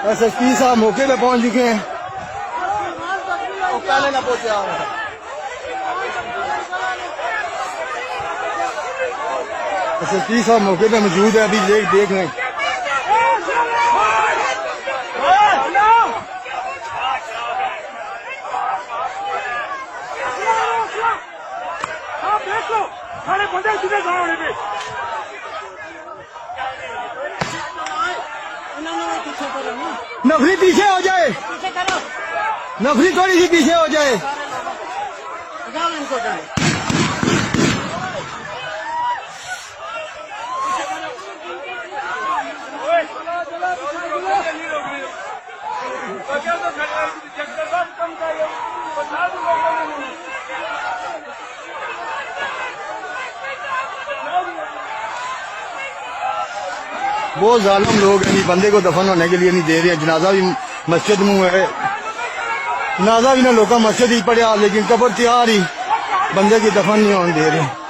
SSP साहब मौके पे पहुंच चुके हैं। पहले ना पहुंचे SSP साहब मौके पे मौजूद है, अभी देख रहे हैं। नफरी पीछे हो जाए, नफरी थोड़ी सी पीछे हो जाए। बहुत जालिम लोग हैं, बंदे को दफन होने के लिए नहीं दे रहे हैं। जनाजा भी मस्जिद में है, जनाजा भी ना लोग मस्जिद ही पड़े, लेकिन कब्र तैयार ही, बंदे की दफन नहीं होने दे रहे।